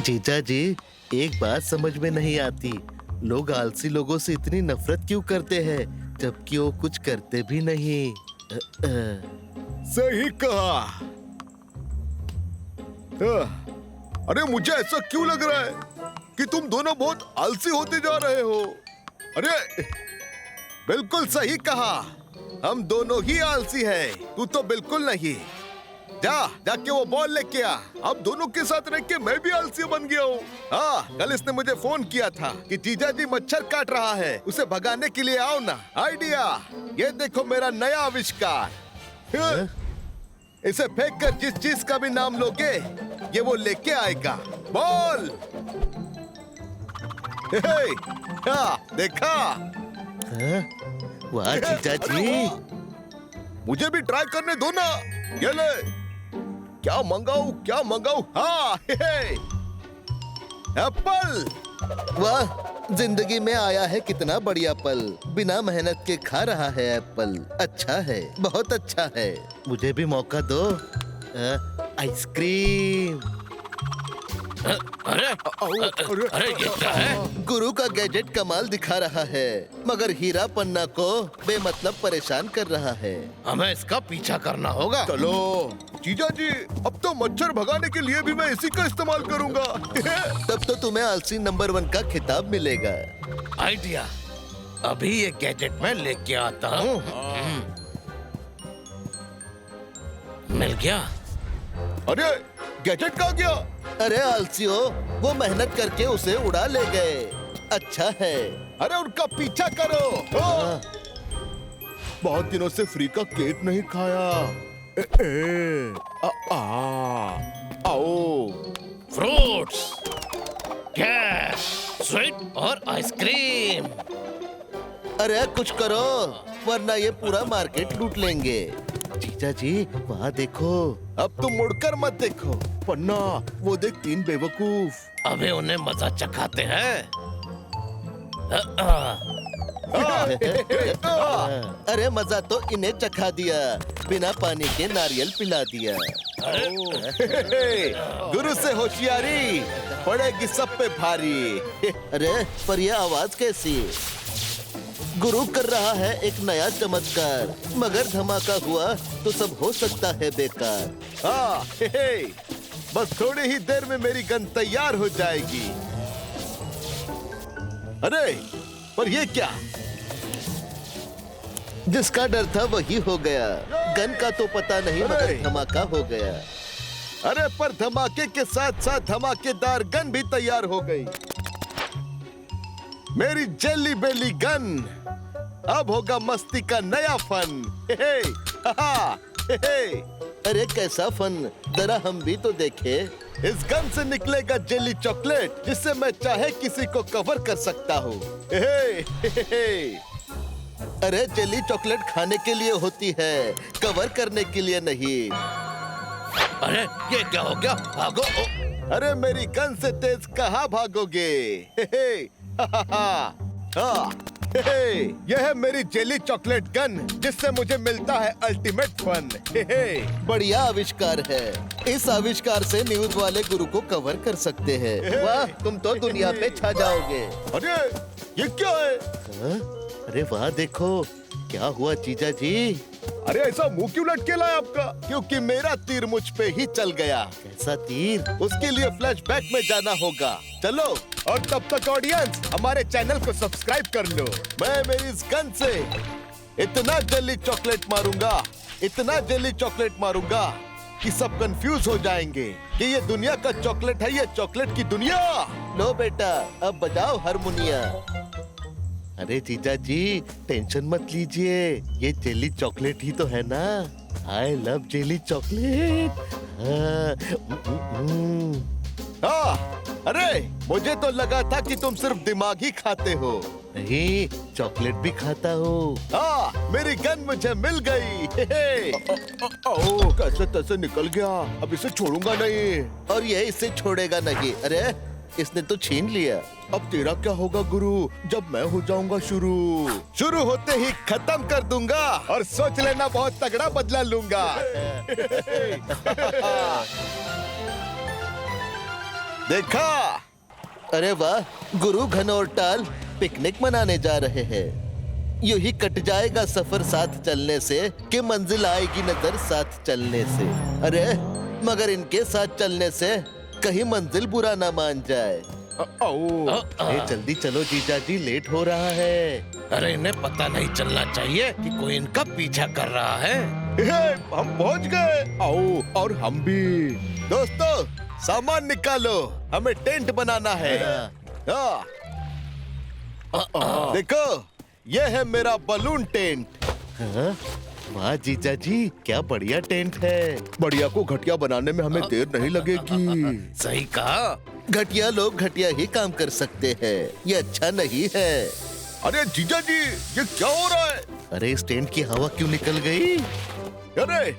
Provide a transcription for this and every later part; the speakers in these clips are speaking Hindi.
जीजा जी, एक बात समझ में नहीं आती, लोग आलसी लोगों से इतनी नफरत क्यों करते हैं जबकि वो कुछ करते भी नहीं। सही कहा। अरे मुझे ऐसा क्यों लग रहा है कि तुम दोनों बहुत आलसी होते जा रहे हो। अरे बिल्कुल सही कहा, हम दोनों ही आलसी हैं। तू तो बिल्कुल नहीं। जाके वो बॉल लेके आ। अब दोनों के साथ रह के मैं भी आलसी बन गया हूँ। हाँ, कल इसने मुझे फोन किया था कि जीजा जी मच्छर काट रहा है, उसे भगाने के लिए आओ ना। आइडिया, ये देखो मेरा नया आविष्कार। इसे फेंक कर जिस चीज का भी नाम लोगे ये वो लेके आएगा। बॉल। देखा? वाह जीजा जी, मुझे भी ट्राई करने दो ना। ये ले, क्या मंगाऊं? हाँ, एप्पल। वाह, जिंदगी में आया है कितना बढ़िया पल। बिना मेहनत के खा रहा है एप्पल। अच्छा है, बहुत अच्छा है। मुझे भी मौका दो। आइसक्रीम। अरे अरे ये क्या है? गुरु का गैजेट कमाल दिखा रहा है, मगर हीरा पन्ना को बेमतलब परेशान कर रहा है। हमें इसका पीछा करना होगा। चलो जीजा जी, अब तो मच्छर भगाने के लिए भी मैं इसी का इस्तेमाल करूंगा। तब तो तुम्हें आलसी नंबर 1 का खिताब मिलेगा। आइडिया, अभी ये गैजेट मैं लेके आता हूँ। मिल गया। अरे गैजेट कहाँ गया? अरे आलसियों, वो मेहनत करके उसे उड़ा ले गए। अच्छा है। अरे उनका पीछा करो। बहुत दिनों से फ्री का केक नहीं खाया। आओ। फ्रूट्स, कैश, स्वीट और आइसक्रीम। अरे कुछ करो, वरना ये पूरा मार्केट लूट लेंगे। जीजा जी, वहाँ देखो। अब तुम मुड़कर मत देखो, पन्ना वो देख 3 बेवकूफ। अबे उन्हें मजा चखाते हैं। अरे मजा तो इन्हें चखा दिया, बिना पानी के नारियल पिला दिया। गुरु से होशियारी पड़ेगी सब पे भारी। अरे पर ये आवाज कैसी? गुरु कर रहा है एक नया चमत्कार, मगर धमाका हुआ तो सब हो सकता है बेकार। हाँ, बस थोड़ी ही देर में मेरी गन तैयार हो जाएगी। अरे पर ये क्या? जिसका डर था वही हो गया। गन का तो पता नहीं, मगर धमाका हो गया। अरे पर धमाके के साथ साथ धमाकेदार गन भी तैयार हो गई। मेरी जेली बेली गन। अब होगा मस्ती का नया फन। अरे कैसा फन, जरा हम भी तो देखे। इस गन से निकलेगा जेली चॉकलेट, जिससे मैं चाहे किसी को कवर कर सकता हूँ। अरे जेली चॉकलेट खाने के लिए होती है, कवर करने के लिए नहीं। अरे ये क्या हो गया? भागो। अरे मेरी गन से तेज कहाँ भागोगे? यह है मेरी जेली चॉकलेट गन, जिससे मुझे मिलता है अल्टीमेट फन। बढ़िया आविष्कार है। इस आविष्कार से न्यूज वाले गुरु को कवर कर सकते हैं। वाह, तुम तो दुनिया पे छा जाओगे। अरे ये क्या है? अरे वाह देखो, क्या हुआ जीजा जी? अरे ऐसा मुंह क्यों लटके लाया आपका? क्योंकि मेरा तीर मुझ पे ही चल गया। कैसा तीर? उसके लिए फ्लैशबैक में जाना होगा। चलो, और तब तक ऑडियंस हमारे चैनल को सब्सक्राइब कर लो। मैं मेरी इस गन से इतना जेली चॉकलेट मारूंगा कि सब कंफ्यूज हो जाएंगे कि ये दुनिया का चॉकलेट है, ये चॉकलेट की दुनिया। लो बेटा, अब बजाओ हारमोनिया। अरे जीजा जी, टेंशन मत लीजिए, ये जेली चॉकलेट ही तो है ना। I love jelly chocolate. अरे मुझे तो लगा था कि तुम सिर्फ दिमाग ही खाते हो। नहीं, चॉकलेट भी खाता हूँ। मेरी गन मुझे मिल गई। कैसे तैसे निकल गया, अब इसे छोड़ूंगा नहीं। और ये इसे छोड़ेगा नहीं। अरे इसने तो छीन लिया। अब तेरा क्या होगा गुरु, जब मैं हो जाऊंगा शुरू होते ही खत्म कर दूंगा, और सोच लेना बहुत तगड़ा बदला लूंगा। देखा? अरे वाह, गुरु घनौरटाल पिकनिक मनाने जा रहे हैं। यूं ही कट जाएगा सफर साथ चलने से कि मंजिल आएगी नजर साथ चलने से। अरे मगर इनके साथ चलने से कहीं मंजिल बुरा ना मान जाए। अरे जल्दी चलो जीजा जी, लेट हो रहा है। अरे इन्हें पता नहीं चलना चाहिए कि कोई इनका पीछा कर रहा है। हम पहुंच गए। आओ, और हम भी। दोस्तों सामान निकालो, हमें टेंट बनाना है। हाँ। देखो, ये है मेरा बलून टेंट। हाँ? वाह जीजा जी, क्या बढ़िया टेंट है। बढ़िया को घटिया बनाने में हमें देर नहीं लगेगी। सही कहा। घटिया लोग घटिया ही काम कर सकते हैं, ये अच्छा नहीं है। अरे जीजा जी, ये क्या हो रहा है? अरे इस टेंट की हवा क्यों निकल गई? अरे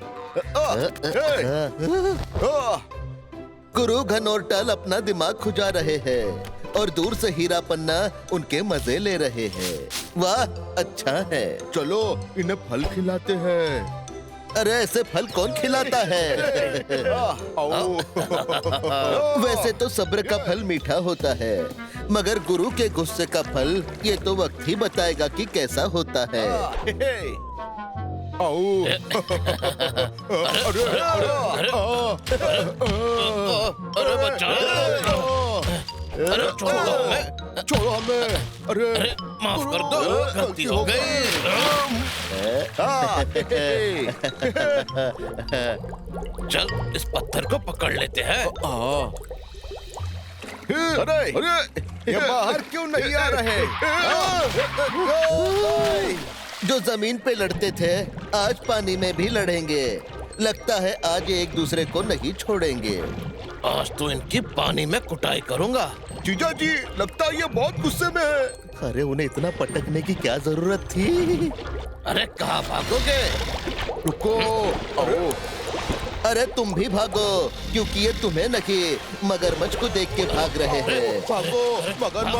गुरु घनौरटाल अपना दिमाग खुजा रहे हैं और दूर से हीरा पन्ना उनके मजे ले रहे हैं। वाह, अच्छा है। चलो इन्हें फल खिलाते हैं। अरे ऐसे फल कौन खिलाता है? वैसे तो सब्र का फल मीठा होता है, मगर गुरु के गुस्से का फल ये तो वक्त ही बताएगा कि कैसा होता है। अरे बचाओ। अरे छोड़ो हमें। छोड़ो हमें। अरे माफ कर दो, गलती हो गई। चल इस पत्थर को पकड़ लेते हैं। अरे ये बाहर क्यों नहीं आ रहे? जो जमीन पे लड़ते थे आज पानी में भी लड़ेंगे। लगता है आज ये एक दूसरे को नहीं छोड़ेंगे। आज तो इनकी पानी में कुटाई करूंगा। जीजा जी, लगता है ये बहुत गुस्से में है। अरे उन्हें इतना पटकने की क्या जरूरत थी? अरे कहाँ भागोगे? रुको। अरे तुम भी भागो, क्योंकि ये तुम्हें नहीं मगरमच्छ को देख के भाग रहे हैं। भागो मगरमच्छ।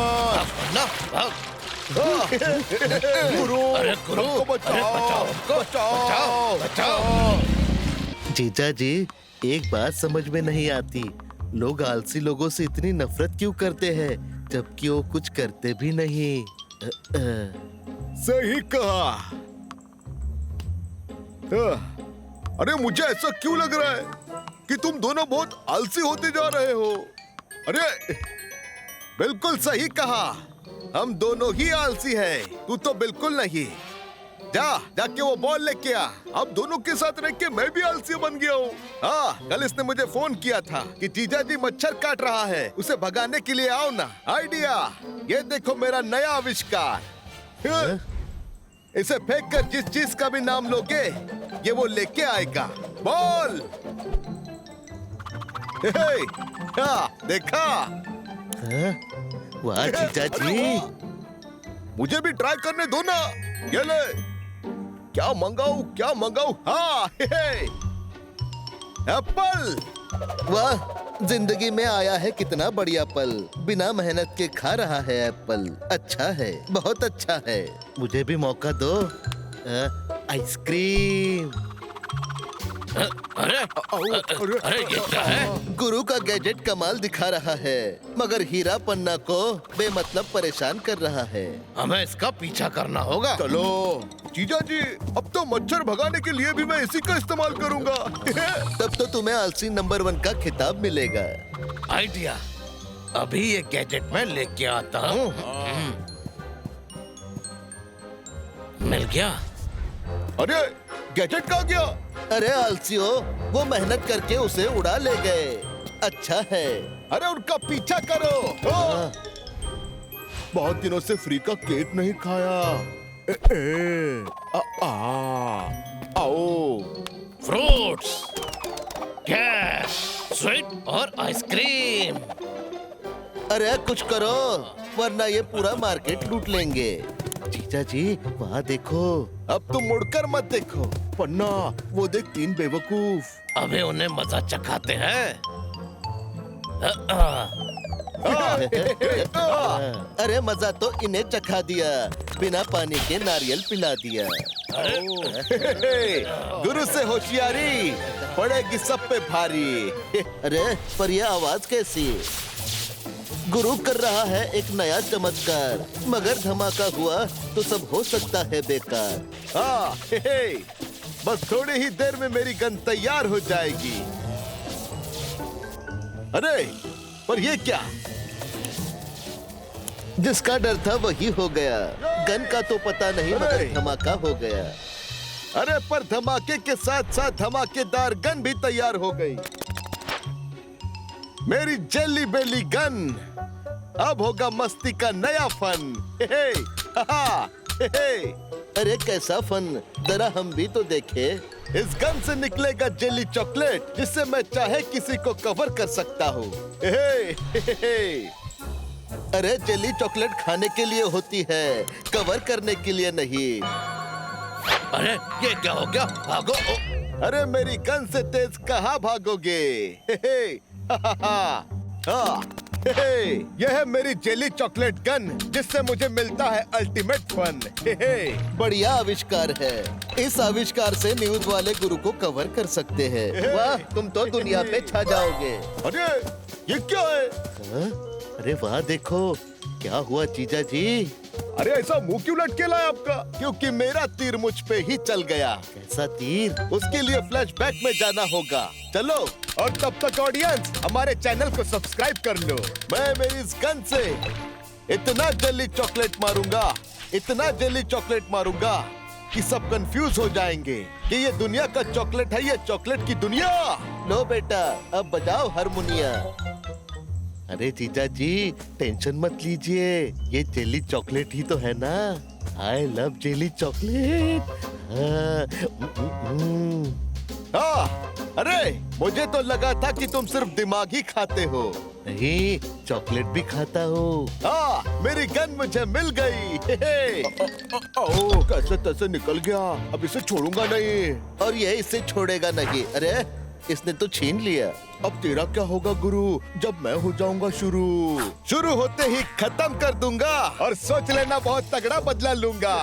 ना भाग। गुरु, अरे गुरु, हमको बचाओ, बचाओ, बचाओ। जीजा जी, एक बात समझ में नहीं आती, लोग आलसी लोगों से इतनी नफरत क्यों करते हैं जबकि वो कुछ करते भी नहीं। सही कहा। अरे मुझे ऐसा क्यों लग रहा है कि तुम दोनों बहुत आलसी होते जा रहे हो? अरे बिल्कुल सही कहा, हम दोनों ही आलसी हैं। तू तो बिल्कुल नहीं। जाके वो बॉल लेके आ। अब दोनों के साथ रह के मैं भी आलसी बन गया हूँ। हाँ, कल इसने मुझे फोन किया था कि जीजा जी मच्छर काट रहा है, उसे भगाने के लिए आओ ना। आइडिया, ये देखो मेरा नया आविष्कार। इसे फेंक कर जिस चीज का भी नाम लोगे ये वो लेके आएगा। बॉल। देखा? वाह जीजा जी, मुझे भी ट्राई करने दो ना। ये ले, क्या मंगाऊं? हाँ, एप्पल। वाह, जिंदगी में आया है कितना बढ़िया पल। बिना मेहनत के खा रहा है एप्पल। अच्छा है, बहुत अच्छा है। मुझे भी मौका दो। आइसक्रीम। अरे अरे ये क्या है? गुरु का गैजेट कमाल दिखा रहा है, मगर हीरा पन्ना को बेमतलब परेशान कर रहा है। हमें इसका पीछा करना होगा। चलो जीजा जी, अब तो मच्छर भगाने के लिए भी मैं इसी का इस्तेमाल करूंगा। तब तो तुम्हें आलसी नंबर 1 का खिताब मिलेगा। आइडिया, अभी ये गैजेट मैं लेके आता हूँ। मिल गया। अरे गैजेट कहाँ गया? अरे आलसियों, वो मेहनत करके उसे उड़ा ले गए। अच्छा है। अरे उनका पीछा करो। बहुत दिनों से फ्री का केक नहीं खाया। आओ। फ्रूट्स, कैश, स्वीट और आइसक्रीम। अरे कुछ करो, वरना ये पूरा मार्केट लूट लेंगे। जीजा जी, वहाँ देखो। अब तुम मुड़कर मत देखो, पन्ना वो देख 3 बेवकूफ। अबे उन्हें मजा चखाते हैं। अरे मजा तो इन्हें चखा दिया, बिना पानी के नारियल पिला दिया। गुरु से होशियारी पड़ेगी सब पे भारी। अरे पर ये आवाज कैसी? गुरु कर रहा है एक नया चमत्कार, मगर धमाका हुआ तो सब हो सकता है बेकार। हाँ, हे, बस थोड़ी ही देर में मेरी गन तैयार हो जाएगी। अरे पर ये क्या? जिसका डर था वही हो गया। गन का तो पता नहीं मगर अरे! धमाका हो गया। अरे पर धमाके के साथ साथ धमाकेदार गन भी तैयार हो गई। मेरी जेली बेली गन। अब होगा मस्ती का नया फन। हे हे, हा, हे हे। अरे कैसा फन, जरा हम भी तो देखे। इस गन से निकलेगा जेली चॉकलेट जिससे मैं चाहे किसी को कवर कर सकता हूँ। हे हे, हे हे। अरे जेली चॉकलेट खाने के लिए होती है, कवर करने के लिए नहीं। अरे ये क्या हो गया? भागो! अरे मेरी गन से तेज कहाँ भागोगे? हे हे, हा हा हा, हा, हे हे। यह है मेरी जेली चॉकलेट गन जिससे मुझे मिलता है अल्टीमेट फन। हे हे। बढ़िया आविष्कार है। इस आविष्कार से न्यूज वाले गुरु को कवर कर सकते हैं। वाह, तुम तो दुनिया पे छा जाओगे। अरे ये क्या है? हाँ? अरे वाह, देखो क्या हुआ जीजा जी। अरे ऐसा मुंह क्यों लटकेला है आपका? क्योंकि मेरा तीर मुझ पे ही चल गया। कैसा तीर? उसके लिए फ्लैशबैक में जाना होगा। चलो, और तब तक ऑडियंस हमारे चैनल को सब्सक्राइब कर लो। मैं मेरी इस गन से इतना जेली चॉकलेट मारूंगा, इतना जेली चॉकलेट मारूंगा कि सब कंफ्यूज हो जाएंगे कि ये दुनिया का चॉकलेट है, ये चॉकलेट की दुनिया। लो बेटा, अब बजाओ हारमोनिया। अरे जीजा जी, टेंशन मत लीजिए, ये जेली चॉकलेट ही तो है ना। I love jelly chocolate. अरे मुझे तो लगा था कि तुम सिर्फ दिमाग ही खाते हो। नहीं, चॉकलेट भी खाता हूँ। मेरी गन मुझे मिल गई। हे हे। कैसे तैसे निकल गया, अब इसे छोड़ूंगा नहीं। और ये इसे छोड़ेगा नहीं। अरे इसने तो छीन लिया। अब तेरा क्या होगा गुरु, जब मैं हो जाऊंगा शुरू होते ही खत्म कर दूंगा, और सोच लेना बहुत तगड़ा बदला लूंगा।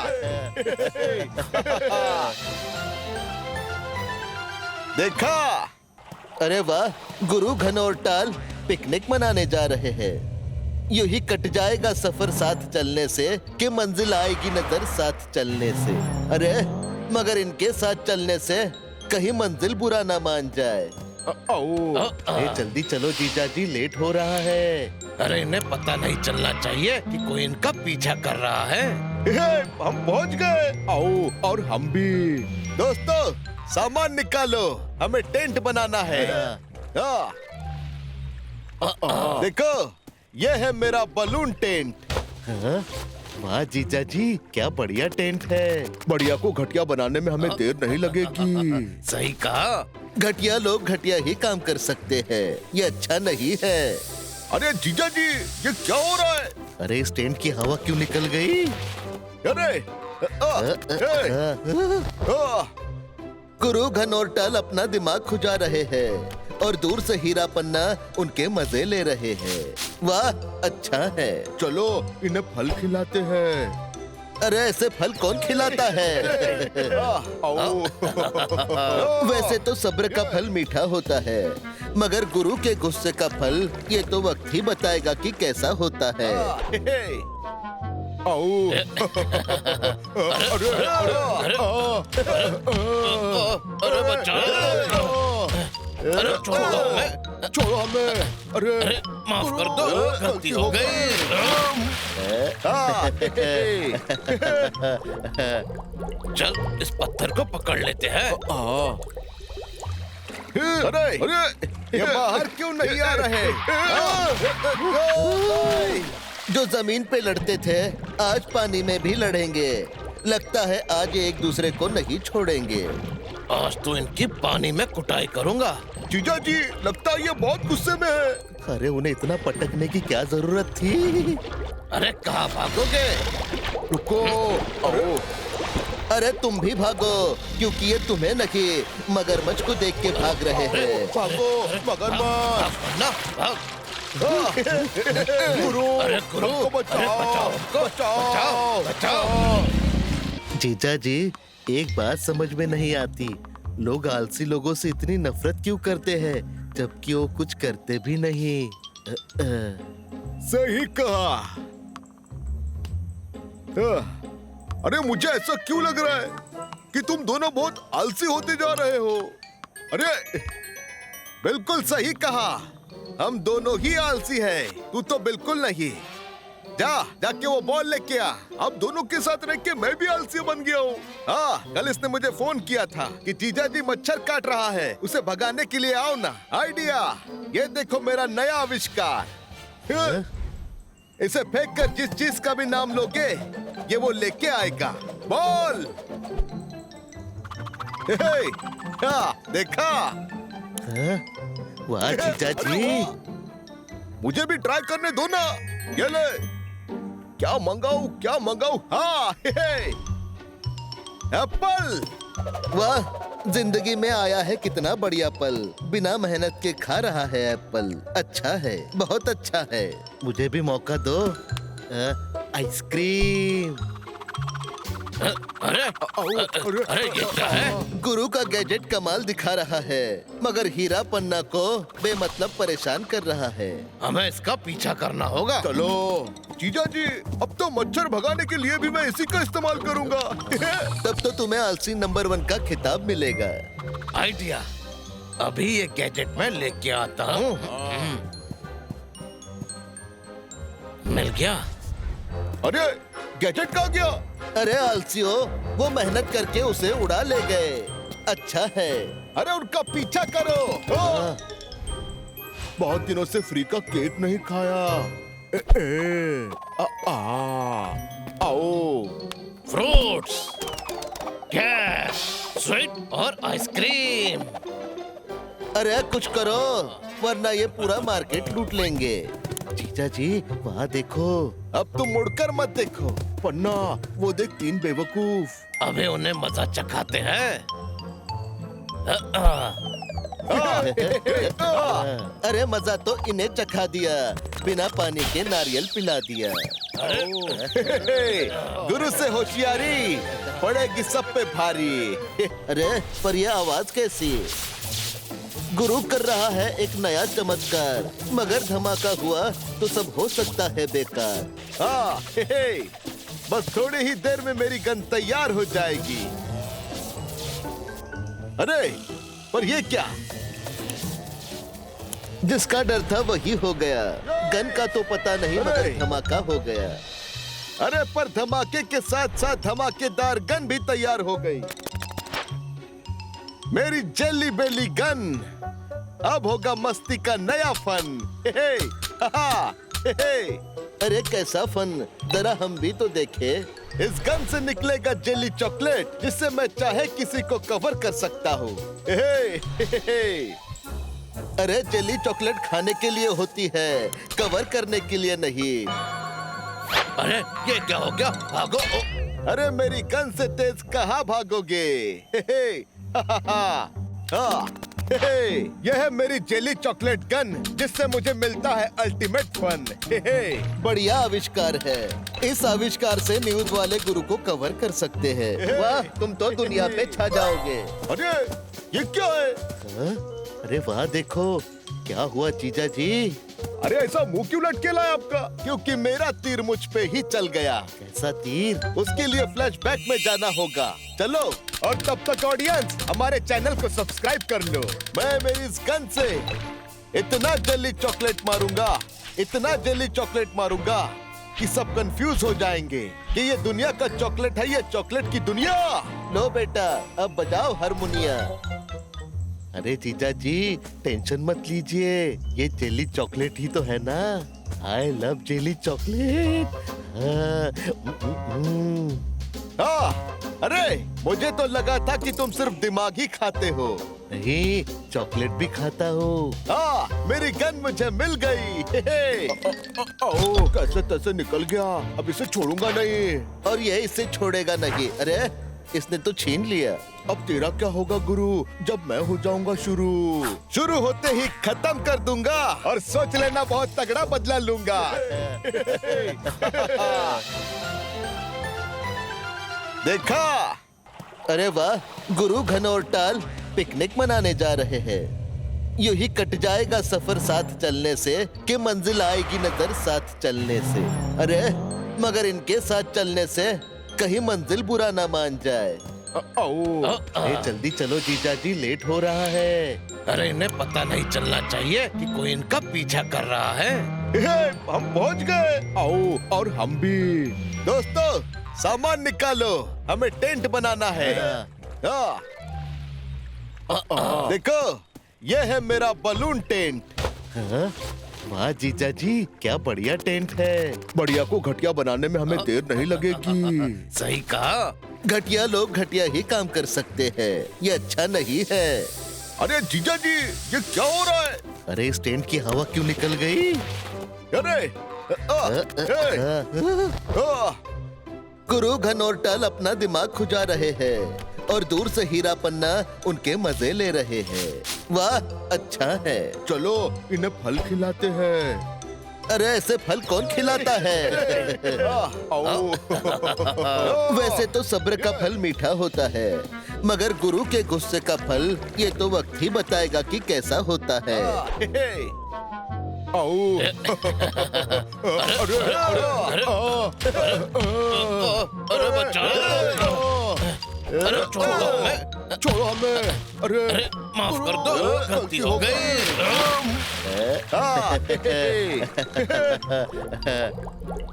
देखा? अरे वाह, गुरु घन और टाल पिकनिक मनाने जा रहे हैं। यूं ही कट जाएगा सफर साथ चलने से, कि मंजिल आएगी नजर साथ चलने से। अरे मगर इनके साथ चलने से कहीं मंजिल बुरा ना मान जाए। अरे जल्दी चलो जीजा जी, लेट हो रहा है। अरे इन्हें पता नहीं चलना चाहिए कि कोई इनका पीछा कर रहा है। हम पहुंच गए। आओ, और हम भी। दोस्तों सामान निकालो, हमें टेंट बनाना है। देखो, ये है मेरा बलून टेंट। हाँ? वाह जीजा जी, क्या बढ़िया टेंट है। बढ़िया को घटिया बनाने में हमें देर नहीं लगेगी। सही कहा। घटिया लोग घटिया ही काम कर सकते हैं, ये अच्छा नहीं है। अरे जीजा जी, ये क्या हो रहा है? अरे इस टेंट की हवा क्यों निकल गई? अरे गुरु घन और टल अपना दिमाग खुजा रहे हैं और दूर से हीरा पन्ना उनके मजे ले रहे हैं। वाह, अच्छा है। चलो इन्हें फल खिलाते हैं। अरे ऐसे फल कौन खिलाता है? वैसे तो सब्र का फल मीठा होता है, मगर गुरु के गुस्से का फल ये तो वक्त ही बताएगा कि कैसा होता है। अरे बचाओ! अरे छोड़ो हमें! छोड़ो हमें! अरे माफ कर दो, गलती हो गई। चल इस पत्थर को पकड़ लेते हैं। अरे ये बाहर क्यों नहीं आ रहे? जो जमीन पे लड़ते थे आज पानी में भी लड़ेंगे। लगता है आज ये एक दूसरे को नहीं छोड़ेंगे। आज तो इनकी पानी में कुटाई करूंगा। जीजा जी, लगता है ये बहुत गुस्से में है। अरे उन्हें इतना पटकने की क्या जरूरत थी? अरे कहाँ भागोगे? रुको। अरे तुम भी भागो, क्योंकि ये तुम्हें नहीं मगरमच्छ को देख के भाग रहे हैं। भागो मगरमच्छ! भाग! गुरु, अरे गुरु, हमको बचाओ! बचाओ! बचाओ! जीजा जी, एक बात समझ में नहीं आती, लोग आलसी लोगों से इतनी नफरत क्यों करते हैं, जबकि वो कुछ करते भी नहीं। सही कहा। अरे मुझे ऐसा क्यों लग रहा है कि तुम दोनों बहुत आलसी होते जा रहे हो? अरे बिल्कुल सही कहा, हम दोनों ही आलसी हैं। तू तो बिल्कुल नहीं। जाके वो बॉल लेके आ। अब दोनों के साथ रह के मैं भी आलसी बन गया हूँ। हाँ, कल इसने मुझे फोन किया था कि जीजा जी मच्छर काट रहा है, उसे भगाने के लिए आओ ना। आइडिया, ये देखो मेरा नया आविष्कार। इसे फेंक कर जिस चीज का भी नाम लोगे ये वो लेके आएगा। बॉल। देखा? वाह जीजा जी, मुझे भी ट्राई करने दो ना। ये ले, क्या मंगाऊं? हाँ, एप्पल। वाह, जिंदगी में आया है कितना बढ़िया पल। बिना मेहनत के खा रहा है एप्पल। अच्छा है, बहुत अच्छा है। मुझे भी मौका दो। आइसक्रीम। अरे अरे ये क्या है? गुरु का गैजेट कमाल दिखा रहा है, मगर हीरा पन्ना को बेमतलब परेशान कर रहा है। हमें इसका पीछा करना होगा। चलो जीजा जी, अब तो मच्छर भगाने के लिए भी मैं इसी का इस्तेमाल करूंगा। तब तो तुम्हें आलसी नंबर 1 का खिताब मिलेगा। आइडिया, अभी ये गैजेट मैं लेके आता हूँ। मिल गया। अरे गैजेट कहाँ गया? अरे आलसियों, वो मेहनत करके उसे उड़ा ले गए। अच्छा है। अरे उनका पीछा करो। बहुत दिनों से फ्री का केक नहीं खाया। आओ। फ्रूट्स, कैश, स्वीट और आइसक्रीम। अरे कुछ करो, वरना ये पूरा मार्केट लूट लेंगे। जीजा जी, वहाँ देखो। अब तुम मुड़कर मत देखो। पन्ना, वो देख 3 बेवकूफ। अबे उन्हें मजा चखाते हैं। अरे मजा तो इन्हें चखा दिया, बिना पानी के नारियल पिला दिया। गुरु से होशियारी पड़ेगी सब पे भारी। अरे पर ये आवाज कैसी? गुरु कर रहा है एक नया चमत्कार, मगर धमाका हुआ तो सब हो सकता है बेकार। हाँ, बस थोड़ी ही देर में मेरी गन तैयार हो जाएगी। अरे पर ये क्या? जिसका डर था वही हो गया। गन का तो पता नहीं, मगर धमाका हो गया। अरे पर धमाके के साथ साथ धमाकेदार गन भी तैयार हो गई। मेरी जेली बेली गन। अब होगा मस्ती का नया फन। अरे कैसा फन, जरा हम भी तो देखे। इस गन से निकलेगा जेली चॉकलेट, जिससे मैं चाहे किसी को कवर कर सकता हूँ। अरे जेली चॉकलेट खाने के लिए होती है, कवर करने के लिए नहीं। अरे ये क्या हो गया? भागो। अरे मेरी गन से तेज कहाँ भागोगे? यह है मेरी जेली चॉकलेट गन, जिससे मुझे मिलता है अल्टीमेट फन। बढ़िया आविष्कार है। इस आविष्कार से न्यूज वाले गुरु को कवर कर सकते हैं। वाह, तुम तो दुनिया पे छा जाओगे। अरे ये क्या है? अरे वाह देखो, क्या हुआ जीजा जी? अरे ऐसा मुंह क्यों लटके लाया आपका? क्योंकि मेरा तीर मुझ पे ही चल गया। कैसा तीर? उसके लिए फ्लैशबैक में जाना होगा। चलो, और तब तक ऑडियंस हमारे चैनल को सब्सक्राइब कर लो। मैं मेरी इस गन से इतना जेली चॉकलेट मारूंगा, इतना जेली चॉकलेट मारूंगा कि सब कंफ्यूज हो जाएंगे कि ये दुनिया का चॉकलेट है, ये चॉकलेट की दुनिया। लो बेटा, अब बजाओ हारमोनिया। अरे जीजा जी, टेंशन मत लीजिए, ये जेली चॉकलेट ही तो है ना। I love jelly chocolate. अरे मुझे तो लगा था कि तुम सिर्फ दिमाग ही खाते हो। नहीं, चॉकलेट भी खाता हूँ। मेरी गन मुझे मिल गई। कैसे तैसे निकल गया, अब इसे छोड़ूंगा नहीं। और ये इसे छोड़ेगा नहीं। अरे इसने तो छीन लिया। अब तेरा क्या होगा गुरु, जब मैं हो जाऊंगा शुरू होते ही खत्म कर दूंगा, और सोच लेना बहुत तगड़ा बदला लूंगा। देखा? अरे वाह, गुरु घन और टाल पिकनिक मनाने जा रहे हैं। यूं ही कट जाएगा सफर साथ चलने से कि मंजिल आएगी नजर साथ चलने से। अरे मगर इनके साथ चलने से कहीं मंजिल बुरा ना मान जाए। जल्दी चलो जीजा जी, लेट हो रहा है। अरे इन्हें पता नहीं चलना चाहिए कि कोई इनका पीछा कर रहा है। हम पहुंच गए। आओ, और हम भी। दोस्तों सामान निकालो, हमें टेंट बनाना है। देखो ये है मेरा बलून टेंट। हाँ? वाह जीजा जी, क्या बढ़िया टेंट है। बढ़िया को घटिया बनाने में हमें देर नहीं लगेगी। सही कहा। घटिया लोग घटिया ही काम कर सकते हैं, ये अच्छा नहीं है। अरे जीजा जी, ये क्या हो रहा है? अरे इस टेंट की हवा क्यों निकल गई? अरे गुरु घनौरटल अपना दिमाग खुजा रहे हैं और दूर से हीरा पन्ना उनके मजे ले रहे हैं। वाह अच्छा है। चलो इन्हें फल खिलाते हैं। अरे ऐसे फल कौन खिलाता है? वैसे तो सब्र का फल मीठा होता है, मगर गुरु के गुस्से का फल ये तो वक्त ही बताएगा कि कैसा होता है। अरे बचाओ। अरे छोड़ो हमें, छोड़ो हमें। अरे माफ कर दो, गलती हो गई।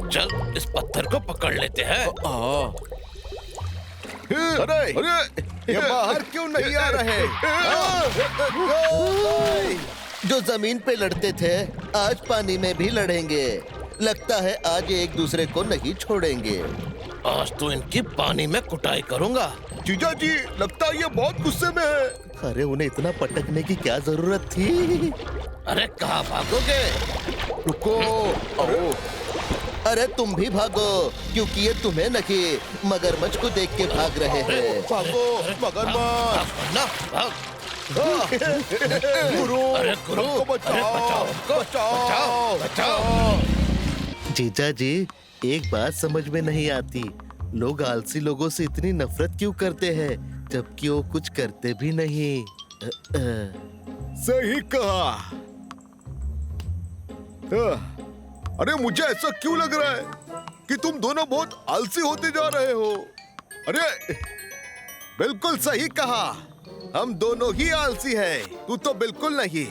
चल इस पत्थर को पकड़ लेते हैं। अरे ये बाहर क्यों नहीं आ रहे? जो जमीन पे लड़ते थे आज पानी में भी लड़ेंगे। लगता है आज ये एक दूसरे को नहीं छोड़ेंगे। आज तो इनकी पानी में कुटाई करूंगा। जीजा जी, लगता है ये बहुत गुस्से में है। अरे उन्हें इतना पटकने की क्या जरूरत थी? अरे कहाँ भागोगे? रुको। अरे तुम भी भागो, क्योंकि ये तुम्हें नहीं मगरमच्छ को देख के भाग रहे हैं। भागो मगरमच्छ। ना भाग। गुरु, अरे गुरु, हमको बचाओ, बचाओ, बचाओ। जीजा जी, एक बात समझ में नहीं आती, लोग आलसी लोगों से इतनी नफरत क्यों करते हैं जबकि वो कुछ करते भी नहीं। सही कहा। अरे मुझे ऐसा क्यों लग रहा है कि तुम दोनों बहुत आलसी होते जा रहे हो? अरे बिल्कुल सही कहा, हम दोनों ही आलसी हैं। तू तो बिल्कुल नहीं।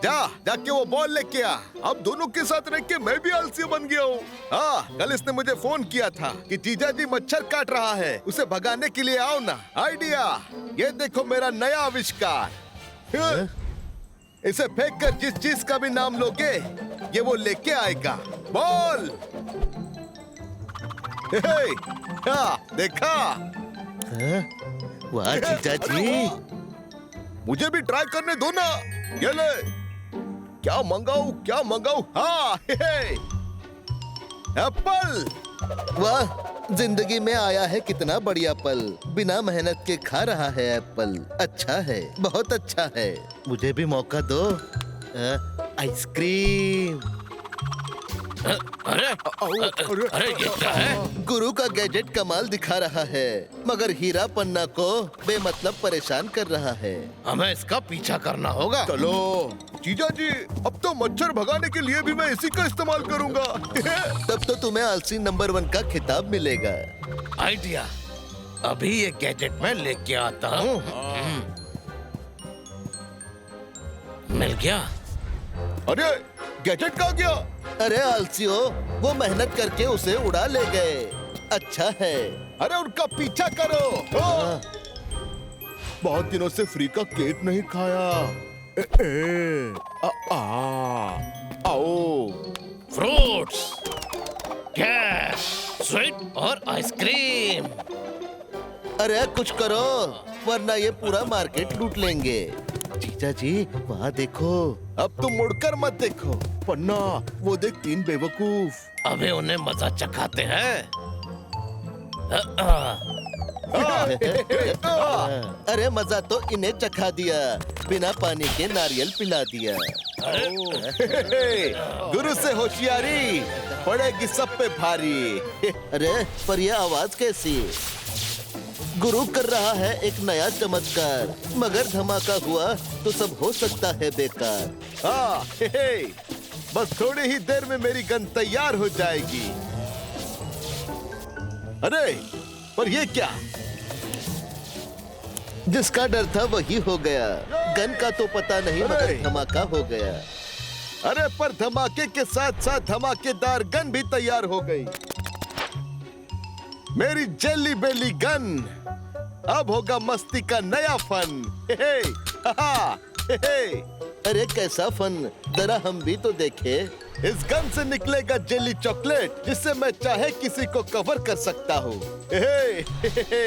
जाके वो बॉल लेके आ। अब दोनों के साथ रह के मैं भी आलसी बन गया हूँ। हाँ, कल इसने मुझे फोन किया था कि जीजा जी मच्छर काट रहा है, उसे भगाने के लिए आओ ना। आइडिया, ये देखो मेरा नया आविष्कार। इसे फेंक कर जिस चीज का भी नाम लोगे ये वो लेके आएगा। बॉल। देखा? वाह जीजा जी, मुझे भी ट्राई करने दो ना। ये ले, क्या मंगाऊं? हाँ, एप्पल। वाह जिंदगी में आया है कितना बढ़िया पल, बिना मेहनत के खा रहा है एप्पल। अच्छा है, बहुत अच्छा है। मुझे भी मौका दो। आइसक्रीम। अरे ये क्या है? गुरु का गैजेट कमाल दिखा रहा है, मगर हीरा पन्ना को बेमतलब परेशान कर रहा है। हमें इसका पीछा करना होगा। चलो जीजा जी, अब तो मच्छर भगाने के लिए भी मैं इसी का इस्तेमाल करूंगा। तब तो तुम्हें आलसी नंबर 1 का खिताब मिलेगा। आइडिया, अभी ये गैजेट मैं लेके आता हूँ। मिल गया। अरे गैजेट कहाँ गया? अरे आलसियो, वो मेहनत करके उसे उड़ा ले गए। अच्छा है। अरे उनका पीछा करो। बहुत दिनों से फ्री का केक नहीं खाया। आओ। फ्रूट्स, कैश, स्वीट और आइसक्रीम। अरे कुछ करो, वरना ये पूरा मार्केट लूट लेंगे। जीजा जी वहाँ देखो। अब तुम मुड़कर मत देखो। पन्ना, वो देख 3 बेवकूफ। अबे उन्हें मजा चखाते हैं। अरे मजा तो इन्हें चखा दिया, बिना पानी के नारियल पिला दिया। गुरु से होशियारी पड़ेगी सब पे भारी। अरे पर ये आवाज कैसी? गुरु कर रहा है एक नया चमत्कार, मगर धमाका हुआ तो सब हो सकता है बेकार। हाँ, हे, बस थोड़ी ही देर में मेरी गन तैयार हो जाएगी। अरे पर ये क्या? जिसका डर था वही हो गया। गन का तो पता नहीं मगर धमाका हो गया। अरे पर धमाके के साथ साथ धमाकेदार गन भी तैयार हो गई। मेरी जेली बेली गन। अब होगा मस्ती का नया फन। हे हे, हा, हे हे। अरे कैसा फन, जरा हम भी तो देखे। इस गन से निकलेगा जेली चॉकलेट जिससे मैं चाहे किसी को कवर कर सकता हूँ। हे हे, हे हे।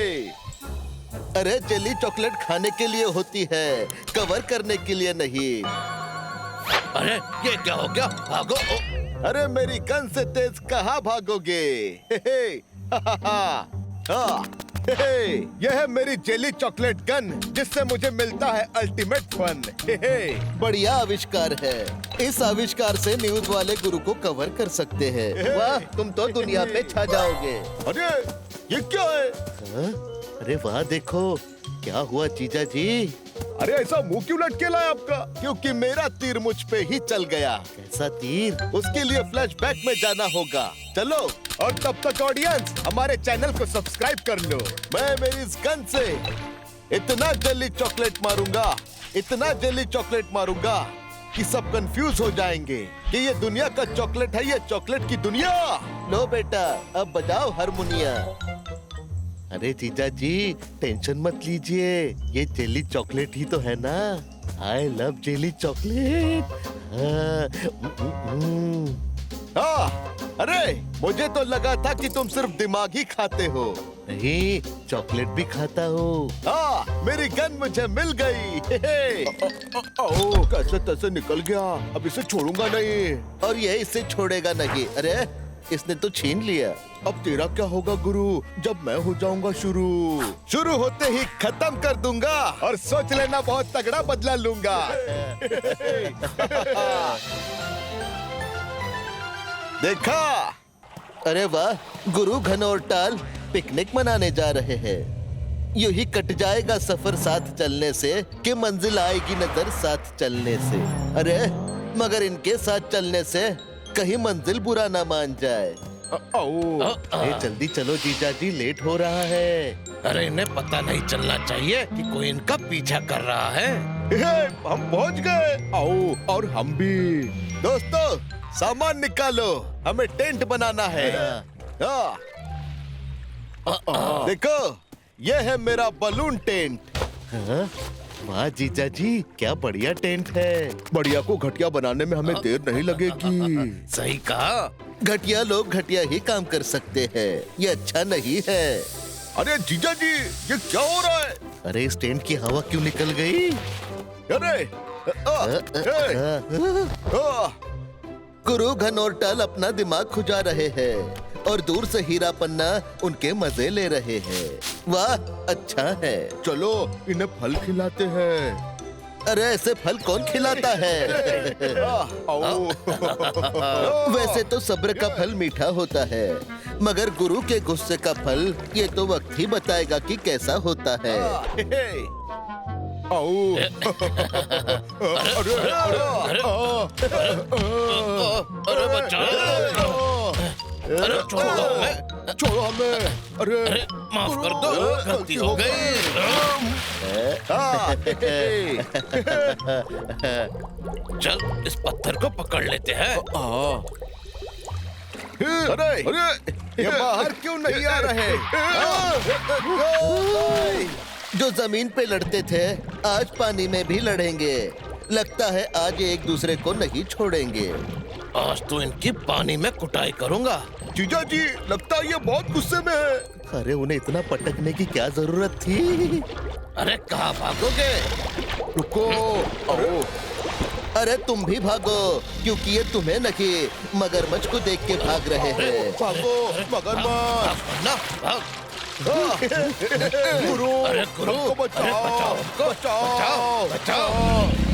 अरे जेली चॉकलेट खाने के लिए होती है, कवर करने के लिए नहीं। अरे ये क्या हो गया? भागो! अरे मेरी गन से तेज कहाँ भागोगे? हे हे, हा हा हा, हा, हे हे। यह है मेरी जेली चॉकलेट गन जिससे मुझे मिलता है अल्टीमेट फन। हे हे। बढ़िया आविष्कार है। इस आविष्कार से न्यूज वाले गुरु को कवर कर सकते हैं। वाह, तुम तो दुनिया पे छा जाओगे। अरे ये क्या है? हाँ? अरे वाह, देखो क्या हुआ जीजा जी। अरे ऐसा मुंह क्यों लटके लाया आपका? क्योंकि मेरा तीर मुझ पे ही चल गया। कैसा तीर? उसके लिए फ्लैशबैक में जाना होगा। चलो, और तब तक ऑडियंस हमारे चैनल को सब्सक्राइब कर लो। मैं मेरी इस गन से इतना जेली चॉकलेट मारूंगा, इतना जेली चॉकलेट मारूंगा कि सब कंफ्यूज हो जाएंगे कि ये दुनिया का चॉकलेट है, ये चॉकलेट की दुनिया। लो बेटा, अब बजाओ हारमोनिया। अरे जीजा जी, टेंशन मत लीजिए, ये जेली चॉकलेट ही तो है ना। I love jelly chocolate. हाँ, अरे मुझे तो लगा था कि तुम सिर्फ दिमाग ही खाते हो। नहीं, चॉकलेट भी खाता हूँ। हाँ, मेरी गन मुझे मिल गई। हे हे। ओ, कैसे तैसे निकल गया। अब इसे छोड़ूंगा नहीं। और ये इसे छोड़ेगा नहीं। अरे इसने तो छीन लिया। अब तेरा क्या होगा गुरु, जब मैं हो जाऊंगा शुरू होते ही खत्म कर दूंगा और सोच लेना बहुत तगड़ा बदला लूंगा। देखा? अरे वाह, गुरु घन और टाल पिकनिक मनाने जा रहे हैं। यूं ही कट जाएगा सफर साथ चलने से कि मंजिल आएगी नजर साथ चलने से। अरे मगर इनके साथ चलने से कहीं मंजिल बुरा ना मान जाए। ओ, जल्दी चलो जीजा जी, लेट हो रहा है। अरे इन्हें पता नहीं चलना चाहिए कि कोई इनका पीछा कर रहा है। हम पहुंच गए। आओ, और हम भी। दोस्तों, सामान निकालो, हमें टेंट बनाना है। हाँ। देखो, ये है मेरा बलून टेंट। हाँ? वाह जीजा जी, क्या बढ़िया टेंट है। बढ़िया को घटिया बनाने में हमें देर नहीं लगेगी। सही कहा। घटिया लोग घटिया ही काम कर सकते हैं, ये अच्छा नहीं है। अरे जीजा जी, ये क्या हो रहा है? अरे इस टेंट की हवा क्यों निकल गई? अरे गुरु घन और टल अपना दिमाग खुजा रहे हैं और दूर से हीरा पन्ना उनके मजे ले रहे हैं। वाह, अच्छा है। चलो इन्हें फल खिलाते हैं। अरे ऐसे फल कौन खिलाता है? वैसे तो सब्र का फल मीठा होता है, मगर गुरु के गुस्से का फल ये तो वक्त ही बताएगा कि कैसा होता है। अरे बच्चा, अरे छोड़ो हमें, छोड़ो हमें। अरे माफ कर दो, गलती हो गई। चल इस पत्थर को पकड़ लेते हैं। अरे ये बाहर क्यों नहीं आ रहे? जो जमीन पे लड़ते थे आज पानी में भी लड़ेंगे। लगता है आज ये एक दूसरे को नहीं छोड़ेंगे। आज तो इनकी पानी में कुटाई करूंगा। जीजा जी, लगता है ये बहुत गुस्से में है। अरे उन्हें इतना पटकने की क्या जरूरत थी? अरे कहाँ भागोगे? रुको। अरे तुम भी भागो, क्योंकि ये तुम्हें नहीं मगरमच्छ को देख के भाग रहे हैं। भागो मगरमच्छ। ना भाग। गुरु, अरे गुरु, हमको बचाओ, अरे बचाओ, बचाओ, बचाओ।